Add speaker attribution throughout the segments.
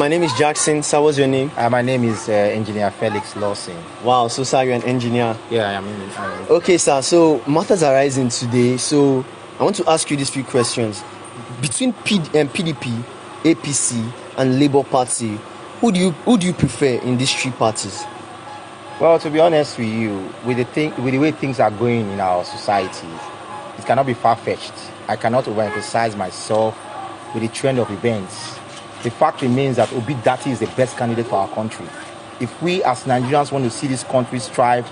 Speaker 1: my name is Jackson. Sir, what's your name?
Speaker 2: My name is Engineer Felix Lawson.
Speaker 1: Wow, so sir, you're an engineer?
Speaker 2: Yeah, I am.
Speaker 1: Okay, sir, so matters are rising today. So I want to ask you these few questions. Between PDP, APC, and Labour Party, who do you prefer in these three parties?
Speaker 2: Well, to be honest with you, with the way things are going in our society, it cannot be far-fetched. I cannot overemphasize myself with the trend of events. The fact remains that Obi Dati is the best candidate for our country. If we as Nigerians want to see this country strive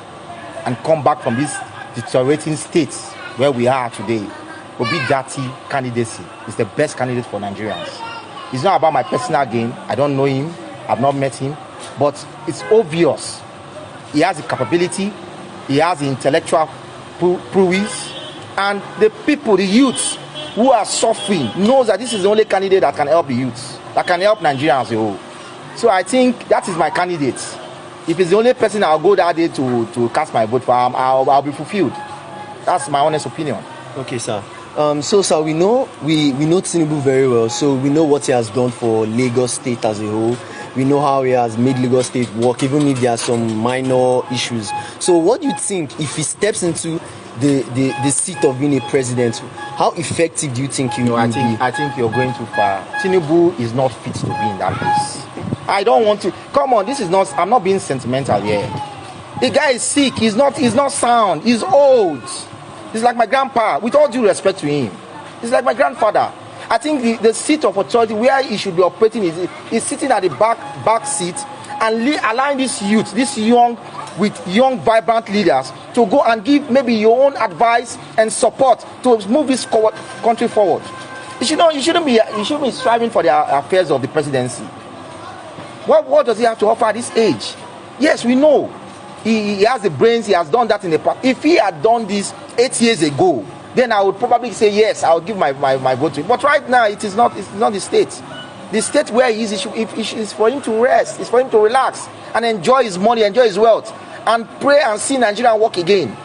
Speaker 2: and come back from this deteriorating state where we are today, Obi Dati candidacy is the best candidate for Nigerians. It's not about my personal gain. I don't know him. I've not met him. But it's obvious. He has the capability. He has the intellectual prowess. And the people, the youths who are suffering, knows that this is the only candidate that can help the youths, that can help Nigeria as a whole. So I think that is my candidate. If it's the only person I'll go that day to cast my vote for, I'll be fulfilled. That's my honest opinion.
Speaker 1: Okay, sir. So, sir, we know Tinubu very well. So we know what he has done for Lagos State as a whole. We know how he has made Lagos State work, even if there are some minor issues. So what do you think if he steps into the seat of being a president? How effective do you think he will be?
Speaker 2: I think you're going too far. Tinubu is not fit to be in that place. I don't want to. Come on, this is not. I'm not being sentimental here. The guy is sick. He's not sound. He's old. He's like my grandpa. With all due respect to him, he's like my grandfather. I think the seat of authority where he should be operating is sitting at the back seat and allowing this youth, this young vibrant leaders to go and give maybe your own advice and support to move this country forward. You shouldn't be striving for the affairs of the presidency. What does he have to offer at this age? Yes, we know he has the brains. He has done that in the past. If he had done this 8 years ago, then I would probably say yes, I will give my vote to him. But right now, it's not the state. The state where he is for him to rest. It's for him to relax and enjoy his money, enjoy his wealth, and pray and see Nigeria work again.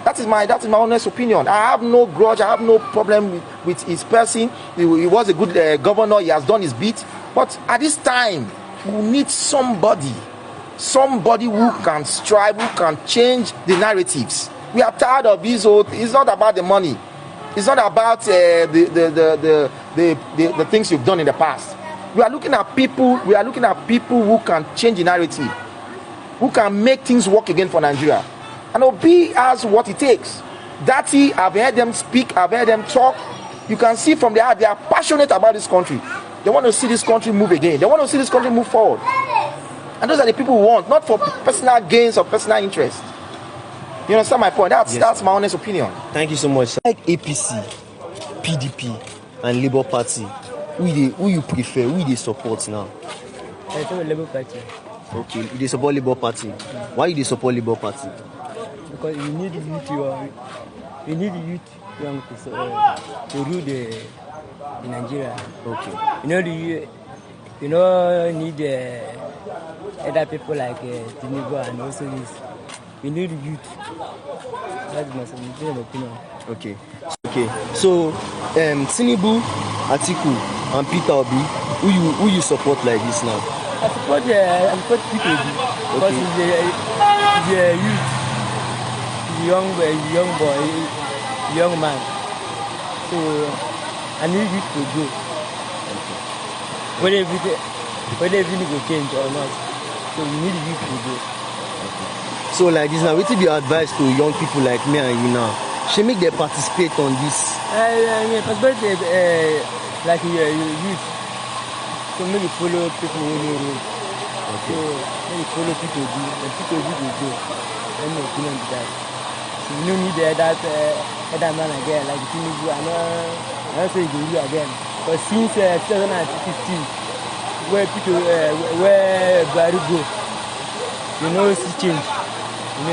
Speaker 2: That is my honest opinion. I have no grudge. I have no problem with his person. He was a good governor. He has done his bit. But at this time, we need somebody who can strive, who can change the narratives. We are tired of this old. It's not about the money. It's not about the things you've done in the past. We are looking at people. We are looking at people who can change the narrative, who can make things work again for Nigeria. And Obi has what it takes. Dati, I've heard them speak. I've heard them talk. You can see from their heart they are passionate about this country. They want to see this country move again. They want to see this country move forward. And those are the people who want, not for personal gains or personal interest. You understand my point? That's my honest opinion.
Speaker 1: Thank you so much. Like APC, PDP, and Labour Party, who you prefer? Who you support now?
Speaker 3: I support Labour Party.
Speaker 1: Okay, you support Labour Party. Why you support Labour Party?
Speaker 3: Because you need youth young to rule the Nigeria.
Speaker 1: Okay.
Speaker 3: You know need other people like Tinubu and also this. We need youth. That's my opinion.
Speaker 1: Okay. So, Tinubu, Atiku, and Peter Obi, who you support like this now?
Speaker 3: I support Peter Obi because he's a youth, he's a young boy, young man. So I need youth to go. Whether everything will change or not. So we need youth to go.
Speaker 1: So like this now, what will be your advice to young people like me and you now? Should make them participate on this?
Speaker 3: Participate like youth. So maybe follow people who know road. So maybe follow people do, and people do go. Let me opinion to that. So you don't need that man again, like Tinubu. I don't say you again. But since 2015, where people where Buhari go, you know it's change. So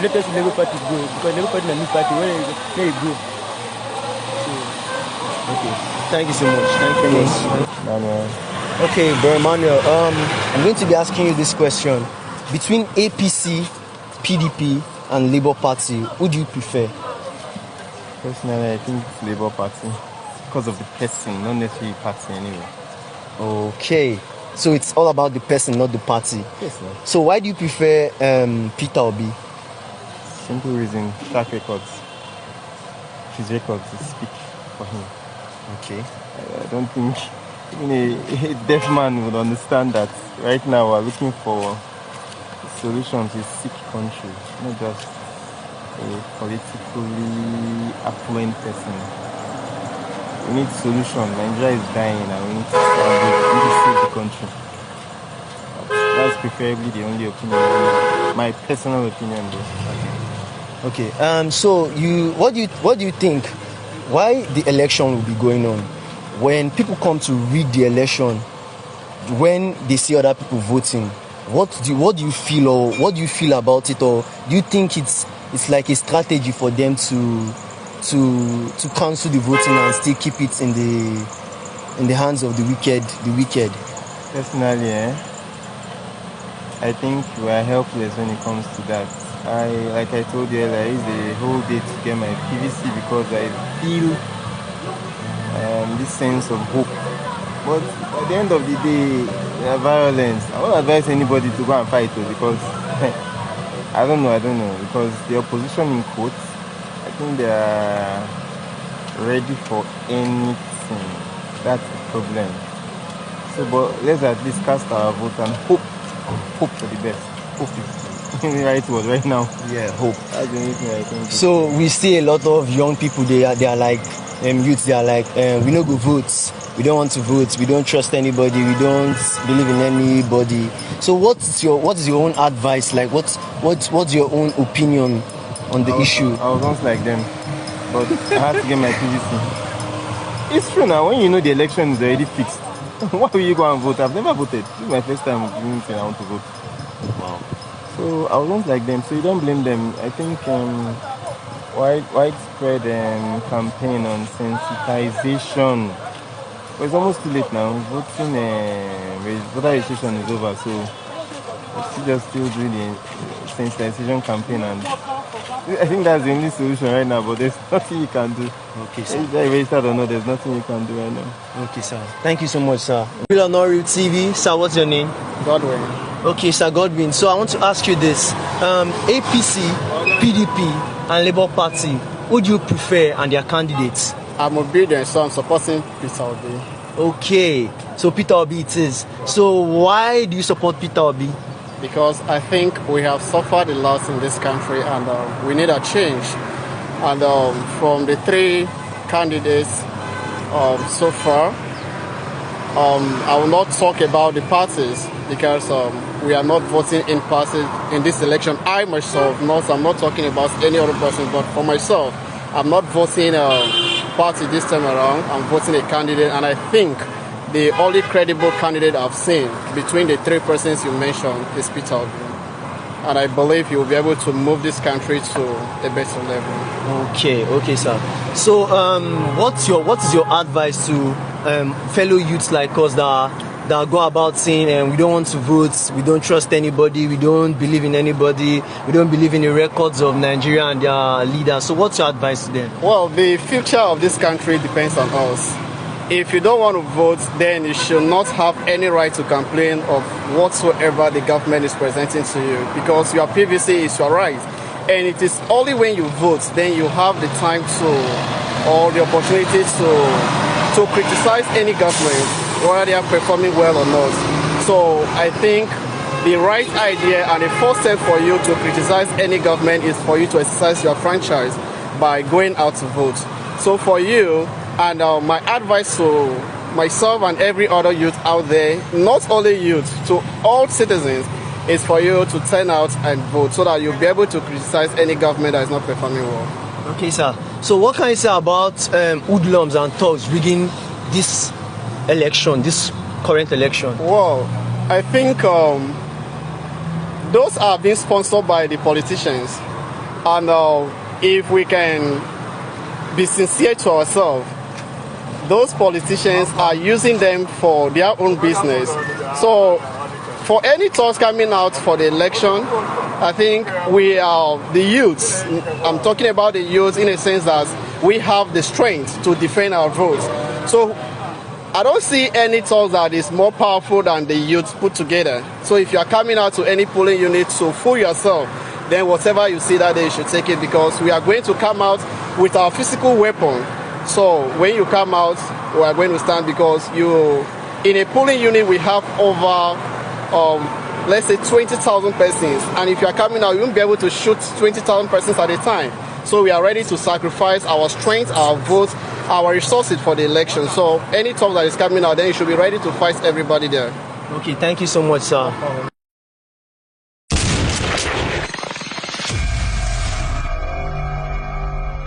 Speaker 3: let us Labour Party go because Labour Party is a new party. Where they go.
Speaker 1: Okay. Thank you so much. Thank you much. Okay, Bro Emmanuel. I'm going to be asking you this question: between APC, PDP, and Labour Party, who do you prefer?
Speaker 4: Personally, I think Labour Party because of the person, not necessarily party anyway.
Speaker 1: Okay. So it's all about the person, not the party.
Speaker 4: Yes, no.
Speaker 1: So why do you prefer Peter Obi?
Speaker 4: Simple reason, track records. His records speak for him.
Speaker 1: Okay.
Speaker 4: I don't think even a deaf man would understand that right now we're looking for solutions to a sick country, not just a politically affluent person. We need solution. Nigeria is dying and we need to save the country. That's preferably the only opinion. My personal opinion, though.
Speaker 1: Okay. So what do you think? Why the election will be going on? When people come to read the election, when they see other people voting, what do you feel, or what do you feel about it, or do you think it's like a strategy for them to cancel the voting and still keep it in the hands of the wicked?
Speaker 4: Personally, I think we are helpless when it comes to that. Like I told you earlier, I used the whole day to get my PVC because I feel this sense of hope. But at the end of the day, there are violence. I won't advise anybody to go and fight it because I don't know, because the opposition in quotes, I think they are ready for anything. That's the problem. So, but let's at least cast our vote and hope for the best. Hope is the right word right now.
Speaker 1: Yeah, hope.
Speaker 4: That's the only thing I think.
Speaker 1: So we see a lot of young people. They are like youths. They are like we no go vote. We don't want to vote. We don't trust anybody. We don't believe in anybody. So what is your own advice? Like what's your own opinion on the issue?
Speaker 4: I was once like them, but I had to get my PVC. It's true now. When you know the election is already fixed, why will you go and vote? I've never voted. This is my first time saying I want to vote.
Speaker 1: Wow.
Speaker 4: So I was once like them. So you don't blame them. I think widespread campaign on sensitization. But it's almost too late now. Voter registration is over, so we just still do the sensitization campaign, and I think that's the only solution right now. But there's nothing you can do.
Speaker 1: Okay, sir.
Speaker 4: Either registered or not, there's nothing you can do right now.
Speaker 1: Okay, sir. Thank you so much, sir. Real or not real TV, sir. What's your name?
Speaker 3: Godwin.
Speaker 1: Okay, sir, Godwin. So I want to ask you this: APC, PDP, and Labour Party. Who do you prefer and their candidates?
Speaker 3: I'm obedient, so I'm supporting Peter Obi.
Speaker 1: Okay, so Peter Obi it is. So why do you support Peter Obi?
Speaker 3: Because I think we have suffered a lot in this country, and we need a change. And from the three candidates so far, I will not talk about the parties because we are not voting in parties in this election. I myself, I'm not talking about any other person, but for myself, I'm not voting party this time around. I'm voting a candidate, and I think the only credible candidate I've seen between the three persons you mentioned is Peter Obi. And I believe he will be able to move this country to a better level.
Speaker 1: Okay, sir. So, what is your advice to fellow youths like us that go about saying we don't want to vote, we don't trust anybody, we don't believe in anybody, we don't believe in the records of Nigeria and their leaders? So, what's your advice to them?
Speaker 3: Well, the future of this country depends on us. If you don't want to vote, then you should not have any right to complain of whatsoever the government is presenting to you, because your PVC is your right. And it is only when you vote, then you have the time or the opportunity to criticize any government, whether they are performing well or not. So I think the right idea and the first step for you to criticize any government is for you to exercise your franchise by going out to vote. So for you, and my advice to myself and every other youth out there, not only youth, to all citizens, is for you to turn out and vote so that you'll be able to criticize any government that is not performing well.
Speaker 1: Okay, sir. So what can you say about hoodlums and thugs rigging this election, this current election?
Speaker 3: Well, I think those are being sponsored by the politicians. And if we can be sincere to ourselves, those politicians are using them for their own business. So for any thoughts coming out for the election, I think we are the youths. I'm talking about the youths in a sense that we have the strength to defend our votes. So
Speaker 5: I don't see any talk that is more powerful than the youth put together. So if you are coming out to any polling unit to fool yourself, then whatever you see that day, you should take it, because we are going to come out with our physical weapon. So when you come out, we are going to stand, because in a polling unit we have over let's say 20,000 persons, and if you are coming out, you won't be able to shoot 20,000 persons at a time. So we are ready to sacrifice our strength, our votes, our resources for the election. So any talk that is coming out, then you should be ready to fight everybody there.
Speaker 1: Okay, thank you so much, sir.